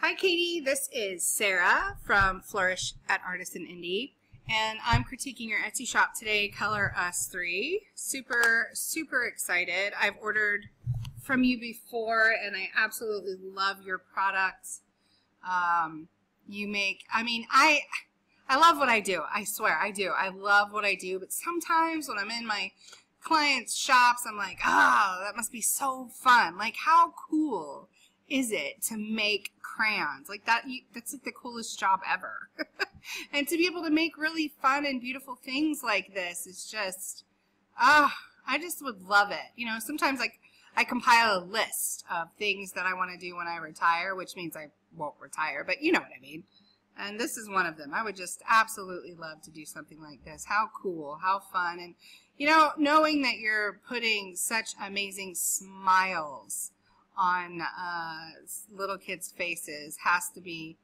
Hi Katie, this is Sarah from Flourish at Artisan Indie, and I'm critiquing your Etsy shop today, Color Us 3. Super excited. I've ordered from you before and I absolutely love your products. I love what I do. I swear I do. I love what I do, but sometimes when I'm in my clients' shops, I'm like, oh, that must be so fun. Like, how cool is it to make crayons? Like that's like the coolest job ever. And to be able to make really fun and beautiful things like this is just, I just would love it. You know, sometimes I compile a list of things that I want to do when I retire, which means I won't retire, but you know what I mean. And this is one of them. I would just absolutely love to do something like this. How cool, how fun. And, you know, knowing that you're putting such amazing smiles on little kids' faces has to be,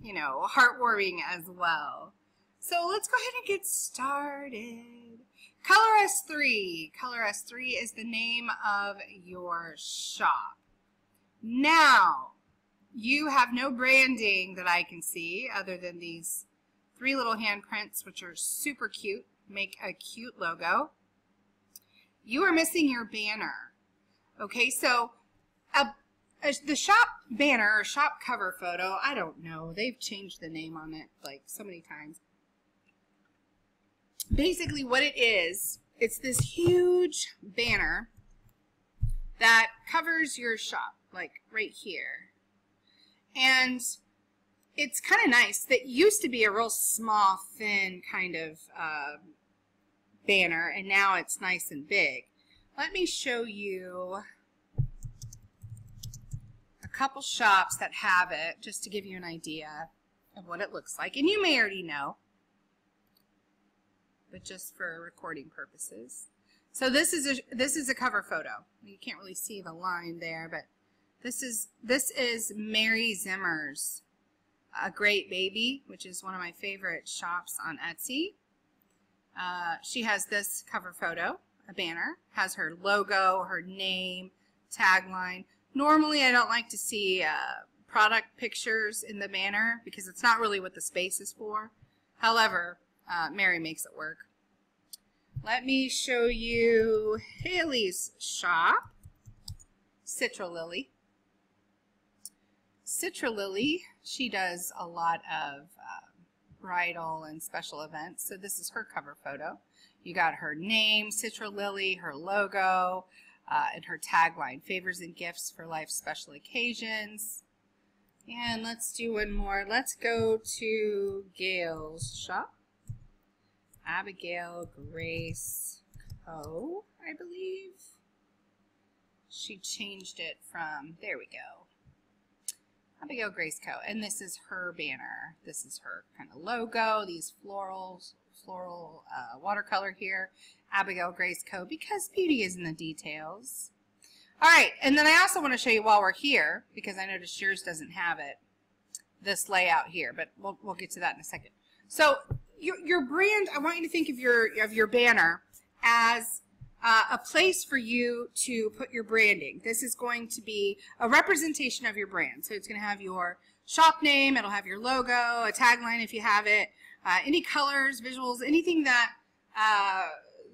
you know, heartwarming as well. So let's go ahead and get started. Color Us 3. Color Us 3 is the name of your shop. Now, you have no branding that I can see other than these 3 little handprints, which are super cute. Make a cute logo. You are missing your banner. Okay, so the shop banner or shop cover photo, I don't know. They've changed the name on it like so many times. Basically what it is, it's this huge banner that covers your shop, like right here. And it's kind of nice. That used to be a real small, thin kind of banner, and now it's nice and big. Let me show you a couple shops that have it, just to give you an idea of what it looks like. And you may already know, but just for recording purposes. So this is a cover photo. You can't really see the line there, but this is Mary Zimmer's A Great Baby, which is one of my favorite shops on Etsy. She has this cover photo. A banner, has her logo, her name, tagline. Normally I don't like to see product pictures in the banner because it's not really what the space is for. However, Mary makes it work. Let me show you Haley's shop, Citra Lily. Citra Lily, she does a lot of bridal and special events, so this is her cover photo. You got her name, Citra Lily, her logo, and her tagline, favors and gifts for life's special occasions. And let's do one more. Let's go to Gail's shop. Abigail Grace Co., I believe. She changed it from, there we go. Abigail Grace Co. And this is her banner. This is her kind of logo, these floral watercolor here, Abigail Grace Co., because beauty is in the details. All right, and then I also want to show you while we're here, because I noticed yours doesn't have it, this layout here, but we'll get to that in a second. So your brand, I want you to think of your banner as a place for you to put your branding. This is going to be a representation of your brand. So it's going to have your shop name, it'll have your logo, a tagline if you have it, any colors, visuals, anything that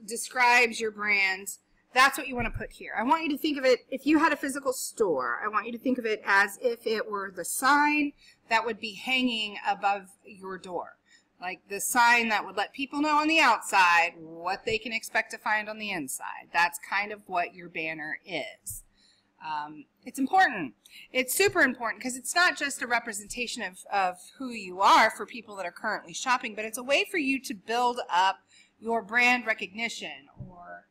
describes your brand. That's what you want to put here. I want you to think of it, if you had a physical store, I want you to think of it as if it were the sign that would be hanging above your door. Like the sign that would let people know on the outside what they can expect to find on the inside. That's kind of what your banner is. It's important. It's super important because it's not just a representation of who you are for people that are currently shopping, but it's a way for you to build up your brand recognition, or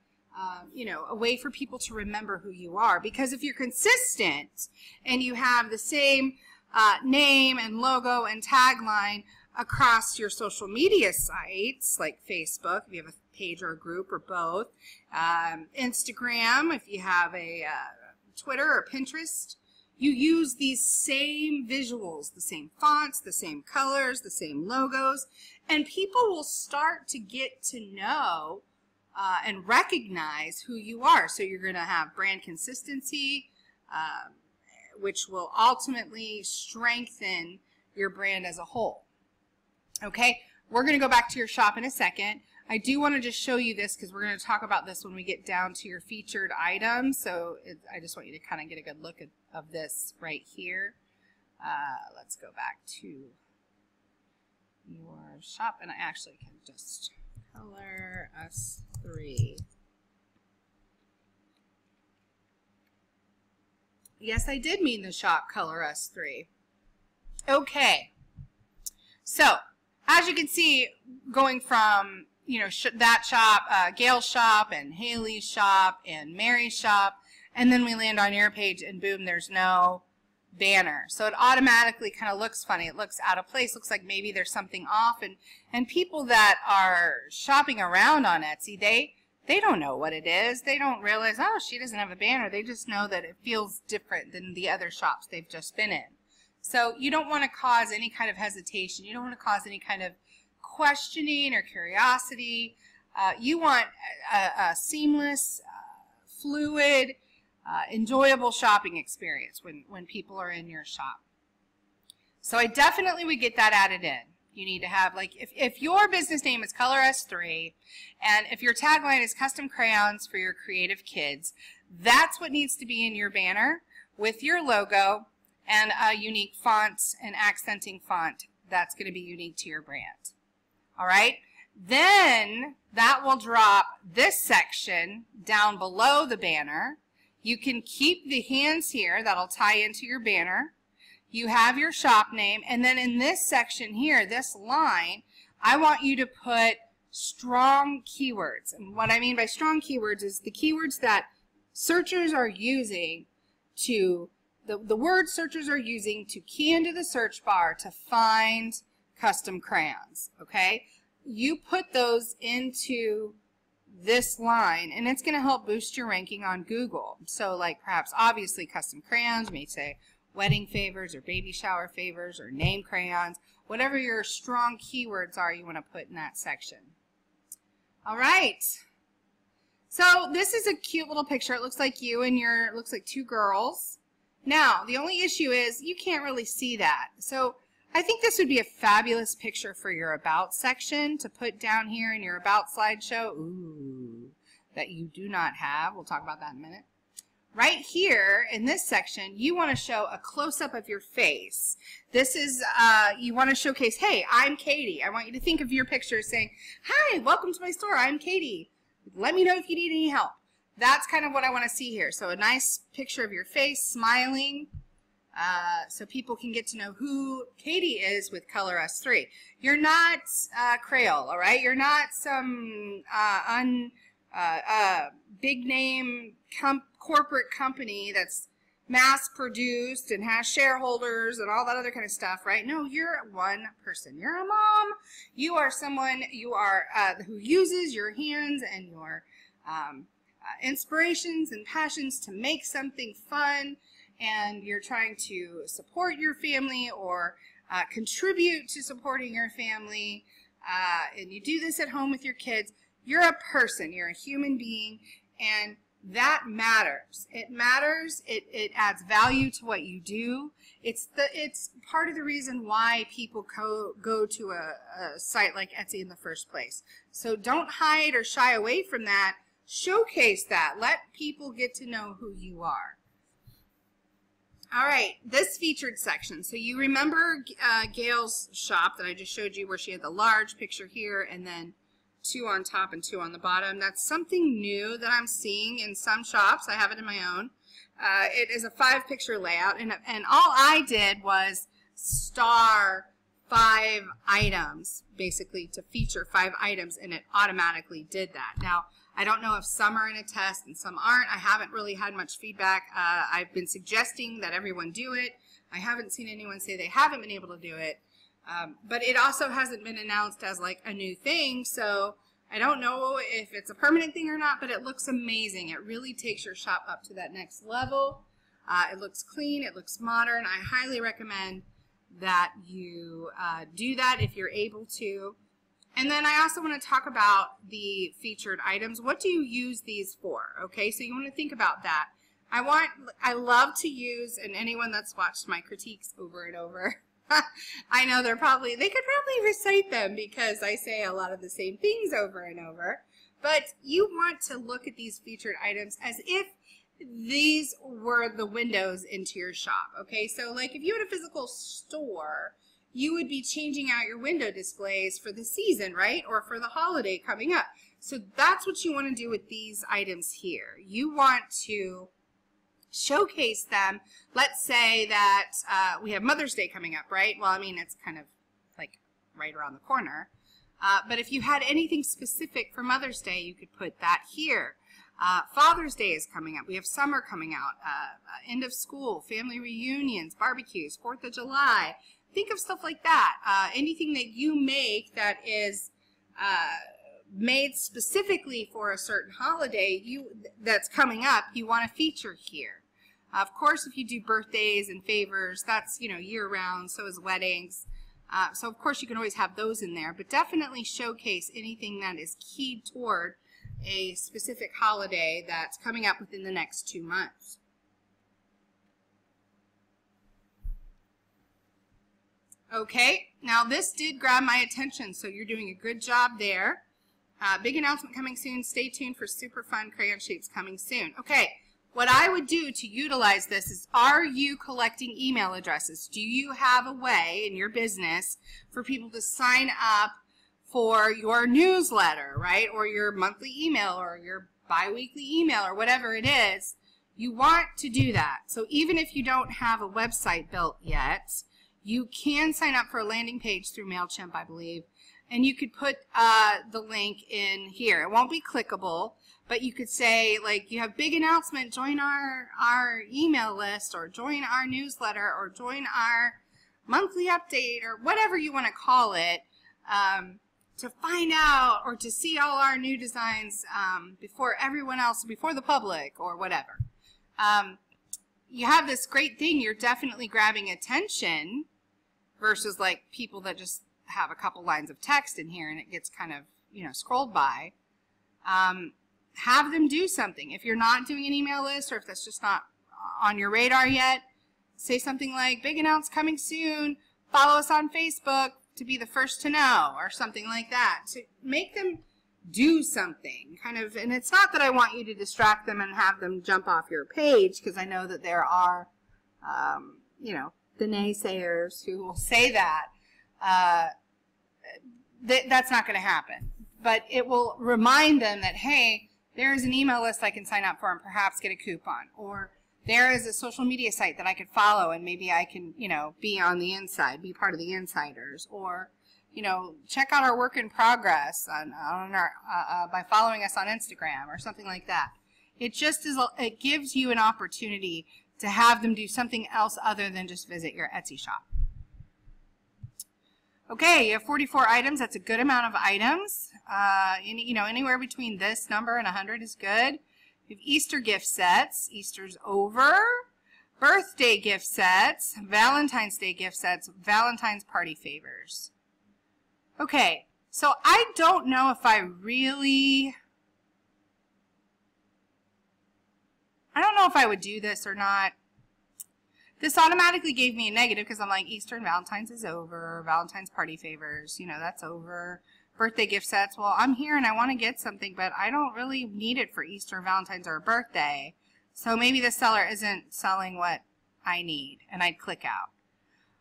you know, a way for people to remember who you are. Because if you're consistent and you have the same name and logo and tagline across your social media sites like Facebook, if you have a page or a group or both, Instagram, if you have a Twitter or Pinterest, you use these same visuals, the same fonts, the same colors, the same logos, and people will start to get to know and recognize who you are. So you're going to have brand consistency, which will ultimately strengthen your brand as a whole. Okay, we're going to go back to your shop in a second. I do want to just show you this because we're going to talk about this when we get down to your featured items. So I just want you to kind of get a good look of this right here. Let's go back to your shop, and I actually can just color us 3. Yes, I did mean the shop color us 3. Okay, so as you can see, going from that shop, Gail's shop, and Haley's shop, and Mary's shop, and then we land on your page, and boom, there's no banner. So it automatically kind of looks funny. It looks out of place. Looks like maybe there's something off. And people that are shopping around on Etsy, they don't know what it is. They don't realize, oh, she doesn't have a banner. They just know that it feels different than the other shops they've just been in. So you don't want to cause any kind of hesitation. You don't want to cause any kind of questioning or curiosity. You want a seamless, fluid, enjoyable shopping experience when people are in your shop. So I definitely would get that added in. You need to have, like, if your business name is Color S3, and if your tagline is custom crayons for your creative kids, that's what needs to be in your banner with your logo and a unique font and accenting font that's going to be unique to your brand. All right? Then that will drop this section down below the banner. You can keep the hands here. That'll tie into your banner. You have your shop name, and then in this section here, this line, I want you to put strong keywords. And what I mean by strong keywords is the keywords that searchers are using to, the words searchers are using to key into the search bar to find custom crayons, okay? You put those into this line, and it's going to help boost your ranking on Google. So like perhaps obviously custom crayons, you may say wedding favors or baby shower favors or name crayons, whatever your strong keywords are you want to put in that section. All right. So this is a cute little picture. It looks like you and it looks like 2 girls. Now, the only issue is you can't really see that. So I think this would be a fabulous picture for your About section to put down here in your About slideshow. Ooh, that you do not have. We'll talk about that in a minute. Right here in this section, you want to show a close-up of your face. This is, you want to showcase, hey, I'm Katie. I want you to think of your picture saying, hi, welcome to my store. I'm Katie. Let me know if you need any help. That's kind of what I want to see here. So a nice picture of your face, smiling, so people can get to know who Katie is with Color S3. You're not Crayola, all right? You're not some big name corporate company that's mass produced and has shareholders and all that other kind of stuff, right? No, you're one person. You're a mom. You are someone who uses your hands and your inspirations and passions to make something fun, and you're trying to support your family or contribute to supporting your family, and you do this at home with your kids. You're a person. You're a human being, and that matters. It matters. It adds value to what you do. It's part of the reason why people go to a site like Etsy in the first place. So don't hide or shy away from that. Showcase that. Let people get to know who you are. All right, this featured section. So you remember Gail's shop that I just showed you where she had the large picture here and then 2 on top and 2 on the bottom. That's something new that I'm seeing in some shops. I have it in my own. It is a 5-picture layout, and all I did was star 5 items, basically to feature 5 items, and it automatically did that. Now, I don't know if some are in a test and some aren't. I haven't really had much feedback. I've been suggesting that everyone do it. I haven't seen anyone say they haven't been able to do it. But it also hasn't been announced as like a new thing, so I don't know if it's a permanent thing or not, but it looks amazing. It really takes your shop up to that next level. It looks clean, it looks modern. I highly recommend that you do that if you're able to. And then I also want to talk about the featured items. What do you use these for? Okay, so you want to think about that. I love to use, and anyone that's watched my critiques over and over, I know they could probably recite them because I say a lot of the same things over and over, but you want to look at these featured items as if these were the windows into your shop, okay? So like if you had a physical store, you would be changing out your window displays for the season, right? Or for the holiday coming up. So that's what you want to do with these items here. You want to showcase them. Let's say that we have Mother's Day coming up, right? Well, I mean, it's kind of like right around the corner. But if you had anything specific for Mother's Day, you could put that here. Father's Day is coming up. We have summer coming out. End of school, family reunions, barbecues, 4th of July. Think of stuff like that. Anything that you make that is made specifically for a certain holiday that's coming up, you want to feature here. Of course, if you do birthdays and favors, that's, year-round, so is weddings. So, of course, you can always have those in there, but definitely showcase anything that is keyed toward a specific holiday that's coming up within the next 2 months. Okay, now this did grab my attention, so you're doing a good job there. Big announcement coming soon. Stay tuned for super fun crayon shapes coming soon. Okay. What I would do to utilize this is, are you collecting email addresses? Do you have a way in your business for people to sign up for your newsletter, right? Or your monthly email or your bi-weekly email or whatever it is? You want to do that. So even if you don't have a website built yet, you can sign up for a landing page through MailChimp, I believe. And you could put the link in here. It won't be clickable, but you could say, like, you have big announcement, join our email list, or join our newsletter, or join our monthly update, or whatever you want to call it, to find out or to see all our new designs before everyone else, before the public, or whatever. You have this great thing. You're definitely grabbing attention versus like people that just have a couple lines of text in here and it gets kind of, scrolled by. Have them do something. If you're not doing an email list, or if that's just not on your radar yet, say something like, big announcement coming soon, follow us on Facebook to be the first to know, or something like that. To make them do something, kind of, and it's not that I want you to distract them and have them jump off your page, because I know that there are, the naysayers who will say that. That's not going to happen. But it will remind them that, hey, there is an email list I can sign up for and perhaps get a coupon. Or there is a social media site that I could follow and maybe I can, be on the inside, be part of the insiders. Or, check out our work in progress on our, by following us on Instagram or something like that. It just is, it gives you an opportunity to have them do something else other than just visit your Etsy shop. Okay, you have 44 items. That's a good amount of items. Anywhere between this number and 100 is good. You have Easter gift sets. Easter's over. Birthday gift sets. Valentine's Day gift sets. Valentine's party favors. Okay, so I don't know if I would do this or not. This automatically gave me a negative because I'm like, Easter and Valentine's is over. Valentine's party favors, that's over. Birthday gift sets, well, I'm here and I want to get something, but I don't really need it for Easter, Valentine's, or a birthday. So maybe the seller isn't selling what I need, and I'd click out.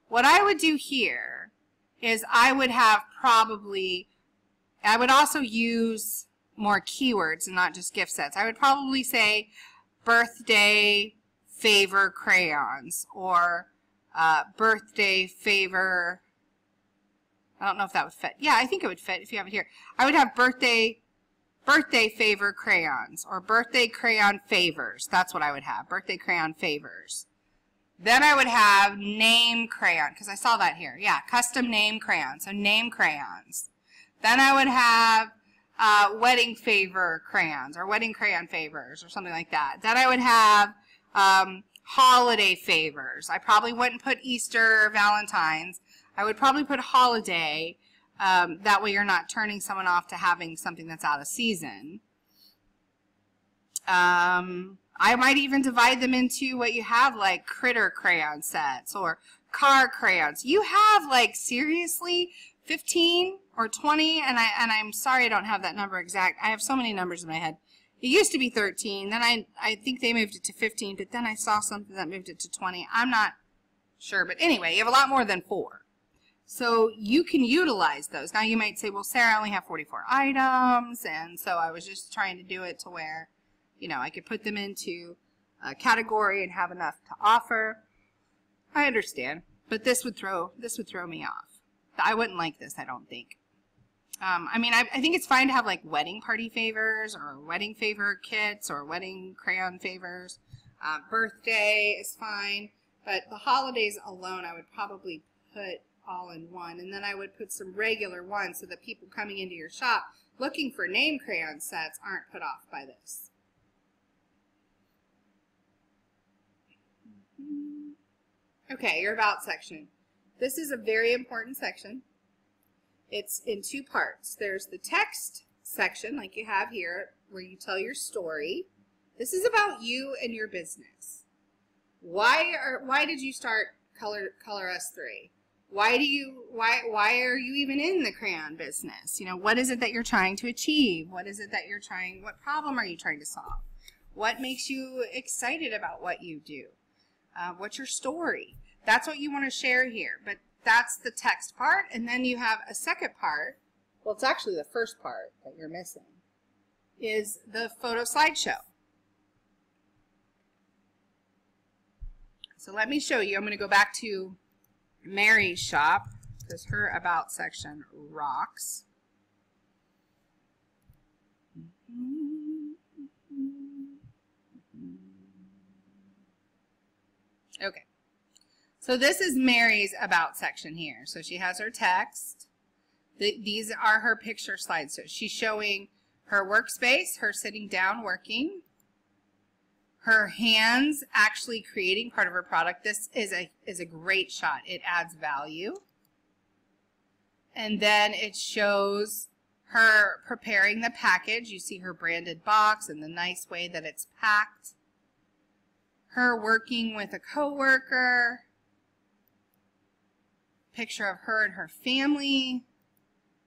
What I would do here is I would also use more keywords and not just gift sets. I would probably say birthday favor crayons, or birthday favor, I don't know if that would fit. Yeah, I think it would fit if you have it here. I would have birthday favor crayons, or birthday crayon favors. That's what I would have, birthday crayon favors. Then I would have name crayon, because I saw that here. Yeah, custom name crayons, so name crayons. Then I would have wedding favor crayons, or wedding crayon favors, or something like that. Then I would have holiday favors. I probably wouldn't put Easter or Valentine's. I would probably put holiday. That way you're not turning someone off to having something that's out of season. I might even divide them into what you have, like critter crayon sets or car crayons. You have, like, seriously 15 or 20, and I'm sorry I don't have that number exact. I have so many numbers in my head. It used to be 13, then I think they moved it to 15, but then I saw something that moved it to 20. I'm not sure, but anyway, you have a lot more than 4. So you can utilize those. Now you might say, well, Sarah, I only have 44 items, and so I was just trying to do it to where, you know, I could put them into a category and have enough to offer. I understand, but this would throw me off. I wouldn't like this, I don't think. I mean, I think it's fine to have like wedding party favors or wedding favor kits or wedding crayon favors. Birthday is fine, but the holidays alone I would probably put all in one, and then I would put some regular ones so that people coming into your shop looking for name crayon sets aren't put off by this. Okay, your about section. This is a very important section. It's in 2 parts. There's the text section, like you have here, where you tell your story. This is about you and your business. Why did you start Color Us 3? Why are you even in the crayon business? You know, what is it that you're trying to achieve? What problem are you trying to solve? What makes you excited about what you do? What's your story? That's what you want to share here, but that's the text part, and then you have a second part. Well, it's actually the first part that you're missing, is the photo slideshow. So let me show you. I'm going to go back to Mary's shop because her about section rocks. Okay. So this is Mary's about section here. So she has her text. These are her picture slides. So she's showing her workspace, her sitting down working, her hands actually creating part of her product. This is a great shot. It adds value. And then it shows her preparing the package. You see her branded box and the nice way that it's packed. Her working with a coworker. Picture of her and her family,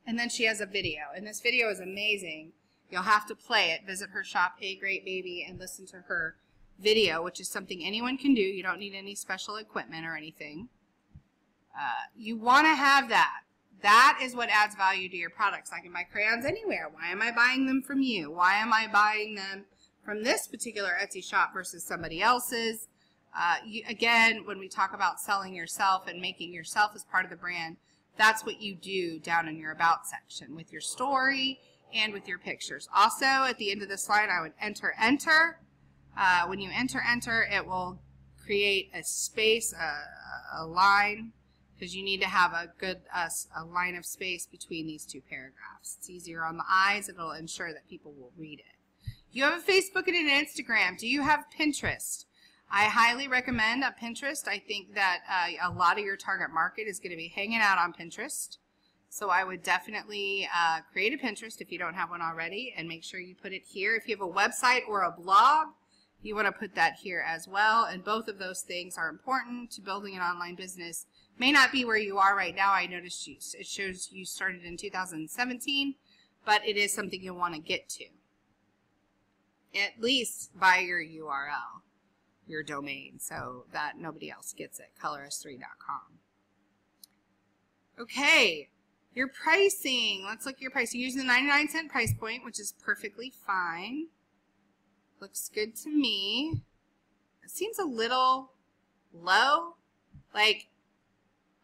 and then she has a video, and this video is amazing. You'll have to play it. Visit her shop, A Great Baby, and listen to her video, which is something anyone can do. You don't need any special equipment or anything. You want to have that. That is what adds value to your products. I can buy crayons anywhere. Why am I buying them from you? Why am I buying them from this particular Etsy shop versus somebody else's? Again, when we talk about selling yourself and making yourself as part of the brand, that's what you do down in your about section with your story and with your pictures. Also, at the end of the slide, I would enter. When you enter, it will create a space, a line, because you need to have a line of space between these 2 paragraphs. It's easier on the eyes. It'll ensure that people will read it. You have a Facebook and an Instagram. Do you have Pinterest? I highly recommend a Pinterest. I think that a lot of your target market is going to be hanging out on Pinterest. So I would definitely create a Pinterest if you don't have one already, and make sure you put it here. If you have a website or a blog, you want to put that here as well. And both of those things are important to building an online business. May not be where you are right now. I noticed it shows you started in 2017, but it is something you'll want to get to, at least by your URL. Your domain, so that nobody else gets it, colorus3.com. Okay, your pricing. Let's look at your pricing. Using the 99-cent price point, which is perfectly fine. Looks good to me. It seems a little low. Like,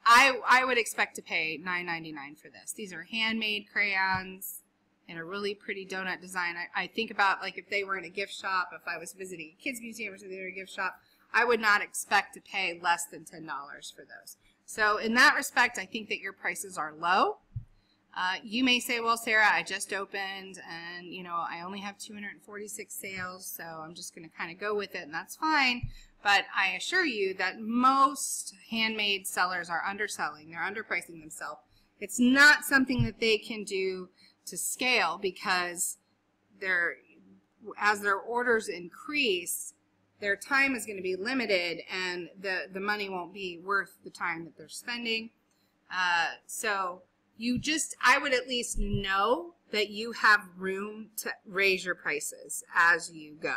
I would expect to pay $9.99 for this. These are handmade crayons in a really pretty donut design. I think about, like, if they were in a gift shop, if I was visiting a kids museum or something in a gift shop, I would not expect to pay less than $10 for those. So in that respect, I think that your prices are low. You may say, well, Sarah, I just opened and, you know, I only have 246 sales, so I'm just going to kind of go with it, and that's fine. But I assure you that most handmade sellers are underselling. They're underpricing themselves. It's not something that they can do to scale, because as their orders increase, their time is going to be limited, and the money won't be worth the time that they're spending. So I would at least know that you have room to raise your prices as you go.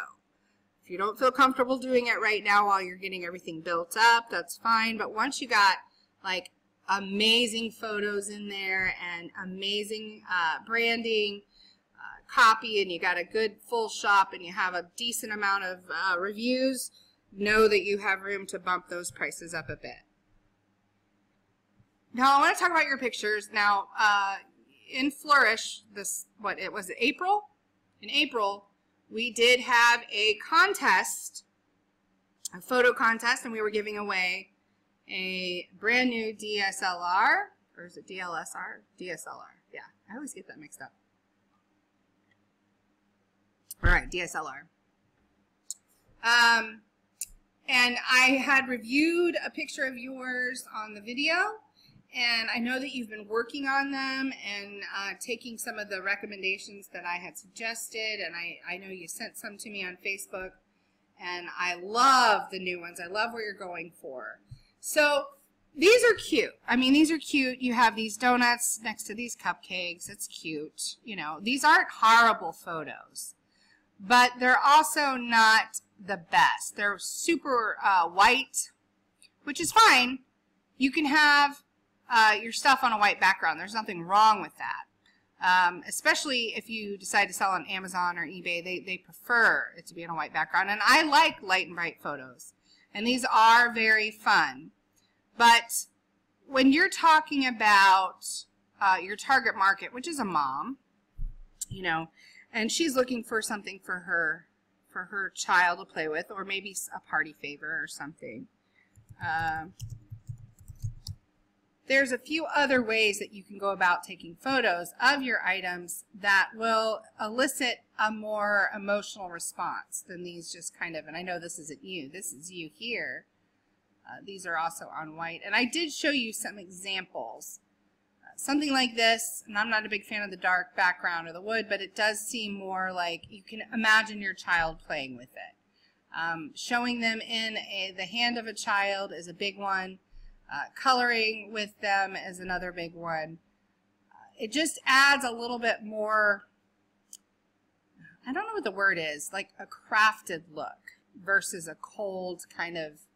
If you don't feel comfortable doing it right now while you're getting everything built up, that's fine. But once you got like amazing photos in there and amazing branding, copy, and you got a good full shop and you have a decent amount of reviews, know that you have room to bump those prices up a bit. Now I want to talk about your pictures. Now in Flourish, April? In April, we did have a contest, a photo contest, and we were giving away a brand new DSLR, or is it DLSR? DSLR, yeah, I always get that mixed up. All right, DSLR. And I had reviewed a picture of yours on the video, and I know that you've been working on them and taking some of the recommendations that I had suggested, and I know you sent some to me on Facebook, and I love the new ones. I love what you're going for. So these are cute. I mean, these are cute. You have these donuts next to these cupcakes. It's cute. You know, these aren't horrible photos, but they're also not the best. They're super white, which is fine. You can have your stuff on a white background. There's nothing wrong with that. Especially if you decide to sell on Amazon or eBay, they prefer it to be on a white background. And I like light and bright photos. And these are very fun. But when you're talking about your target market, which is a mom, you know, and she's looking for something for her child to play with, or maybe a party favor or something. There's a few other ways that you can go about taking photos of your items that will elicit a more emotional response than these just kind of, and I know this isn't you, this is you here. These are also on white. And I did show you some examples. Something like this, and I'm not a big fan of the dark background or the wood, but it does seem more like you can imagine your child playing with it. Showing them in the hand of a child is a big one. Coloring with them is another big one. It just adds a little bit more, I don't know what the word is, like a crafted look versus a cold kind of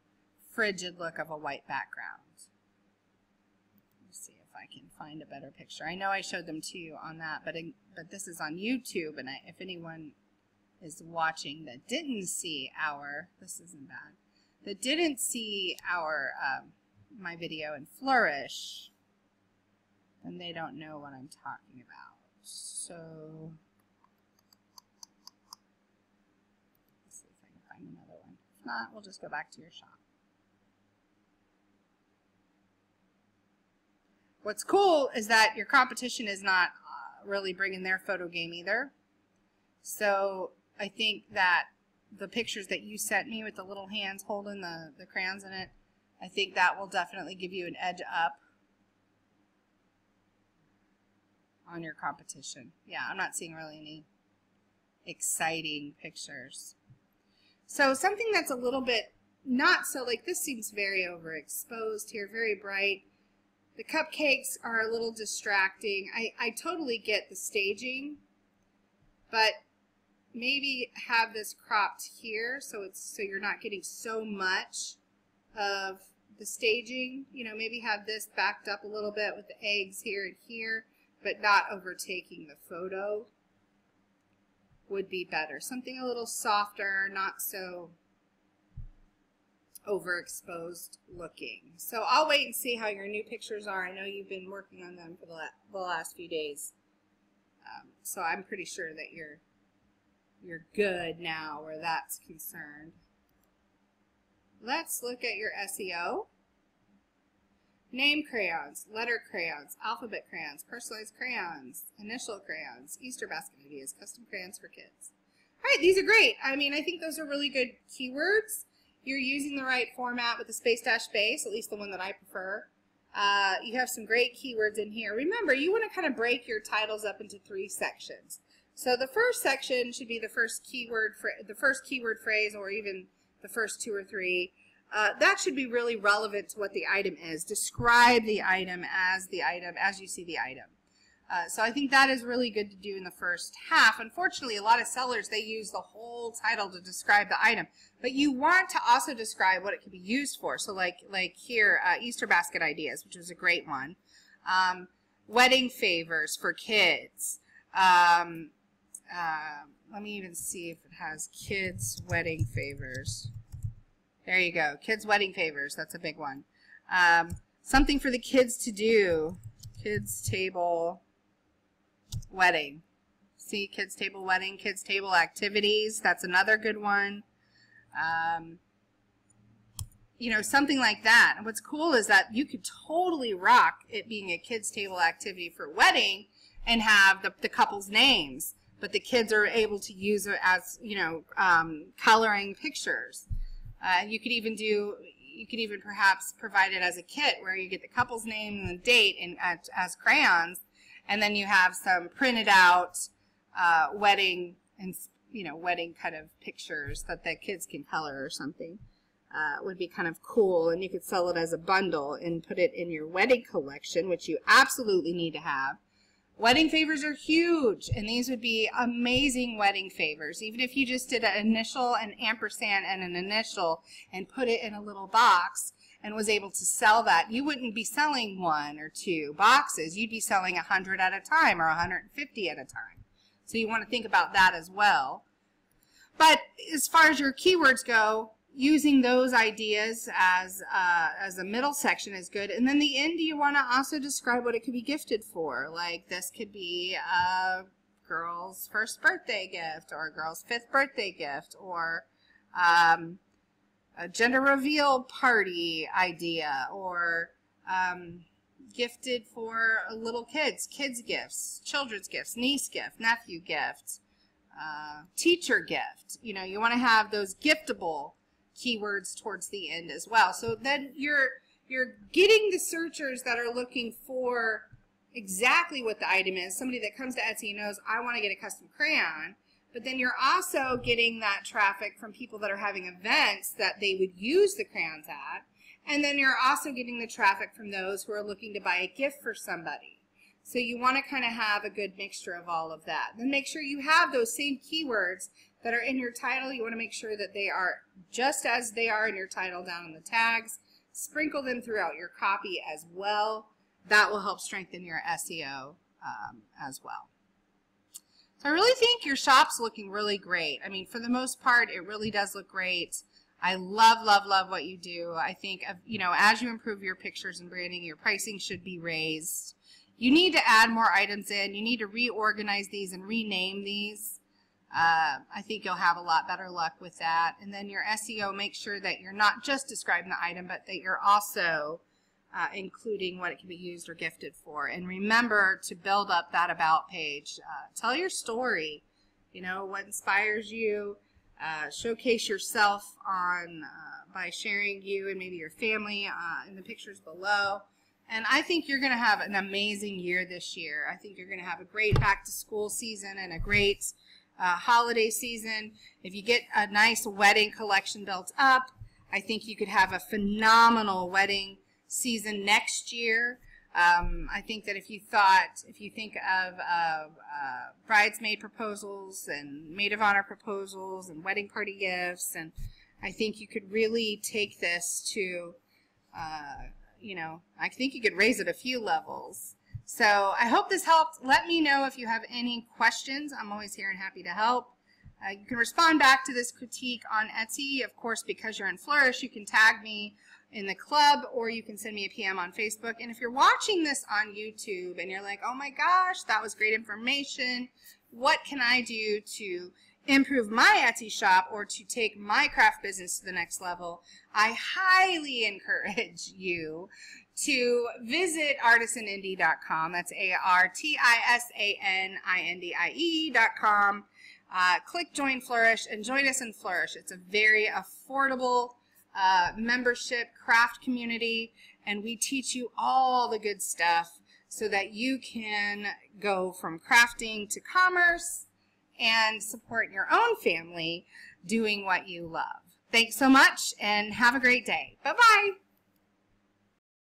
frigid look of a white background. Let's see if I can find a better picture. I know I showed them to you on that, but this is on YouTube, and if anyone is watching that didn't see this isn't bad, that didn't see my video in Flourish, then they don't know what I'm talking about. So let's see if I can find another one. If not, we'll just go back to your shop. What's cool is that your competition is not really bringing their photo game either. So I think that the pictures that you sent me with the little hands holding the crayons in it, I think that will definitely give you an edge up on your competition. Yeah, I'm not seeing really any exciting pictures. So something that's a little bit not so, like this seems very overexposed here, very bright. The cupcakes are a little distracting. I totally get the staging, but maybe have this cropped here so you're not getting so much of the staging. You know, maybe have this backed up a little bit with the eggs here and here, but not overtaking the photo would be better. Something a little softer, not so overexposed looking. So I'll wait and see how your new pictures are. I know you've been working on them for the last few days. So I'm pretty sure that you're good now where that's concerned. Let's look at your SEO. Name crayons, letter crayons, alphabet crayons, personalized crayons, initial crayons, Easter basket ideas, custom crayons for kids. All right, these are great. I mean, I think those are really good keywords. You're using the right format with the space dash base, at least the one that I prefer. You have some great keywords in here. Remember, you want to kind of break your titles up into 3 sections. So the first section should be the first keyword phrase, or even the first 2 or 3, that should be really relevant to what the item is. Describe the item as you see the item. So I think that is really good to do in the first half. Unfortunately, a lot of sellers, they use the whole title to describe the item, but you want to also describe what it could be used for. So like here, Easter basket ideas, which was a great one. Wedding favors for kids. Let me even see if it has kids wedding favors. There you go. Kids wedding favors. That's a big one. Something for the kids to do. Kids table wedding. See, kids table wedding, kids table activities. That's another good one. You know, something like that. And what's cool is that you could totally rock it being a kids table activity for wedding and have the couple's names, but the kids are able to use it as, you know, coloring pictures. You could even perhaps provide it as a kit where you get the couple's name and the date as crayons, and then you have some printed out wedding and, you know, wedding kind of pictures that the kids can color or something. Would be kind of cool, and you could sell it as a bundle and put it in your wedding collection, which you absolutely need to have. Wedding favors are huge, and these would be amazing wedding favors. Even if you just did an initial, an ampersand, and an initial, and put it in a little box and was able to sell that, you wouldn't be selling 1 or 2 boxes. You'd be selling 100 at a time or 150 at a time. So you want to think about that as well. But as far as your keywords go, using those ideas as a middle section is good. And then the end, you want to also describe what it could be gifted for. Like this could be a girl's first birthday gift, or a girl's 5th birthday gift, or a gender reveal party idea, or gifted for little kids, kids gifts, children's gifts, niece gift, nephew gift, teacher gift. You know, you want to have those giftable keywords towards the end as well. So then you're getting the searchers that are looking for exactly what the item is. Somebody that comes to Etsy and knows, I want to get a custom crayon. But then you're also getting that traffic from people that are having events that they would use the crayons at. And then you're also getting the traffic from those who are looking to buy a gift for somebody. So you want to kind of have a good mixture of all of that. Then make sure you have those same keywords that are in your title. You want to make sure that they are just as they are in your title down in the tags. Sprinkle them throughout your copy as well. That will help strengthen your SEO as well. So I really think your shop's looking really great. I mean, for the most part, it really does look great. I love, love, love what you do. I think, you know, as you improve your pictures and branding, your pricing should be raised. You need to add more items in. You need to reorganize these and rename these. I think you'll have a lot better luck with that. And then your SEO, make sure that you're not just describing the item, but that you're also including what it can be used or gifted for. And remember to build up that about page. Tell your story, you know, what inspires you. Showcase yourself by sharing you and maybe your family in the pictures below. And I think you're going to have an amazing year this year. I think you're going to have a great back-to-school season and a great holiday season. If you get a nice wedding collection built up, I think you could have a phenomenal wedding season next year. I think that if you think of bridesmaid proposals and maid of honor proposals and wedding party gifts, and I think you could really take this to, you know, I think you could raise it a few levels. So I hope this helped. Let me know if you have any questions. I'm always here and happy to help. You can respond back to this critique on Etsy. Of course, because you're in Flourish, you can tag me in the club, or you can send me a PM on Facebook. And if you're watching this on YouTube and you're like, oh my gosh, that was great information, what can I do to improve my Etsy shop or to take my craft business to the next level? I highly encourage you to visit artisanindie.com. That's ARTISANINDIE.com. Click Join Flourish and join us in Flourish. It's a very affordable membership craft community, and we teach you all the good stuff so that you can go from crafting to commerce and support your own family doing what you love. Thanks so much and have a great day. Bye-bye.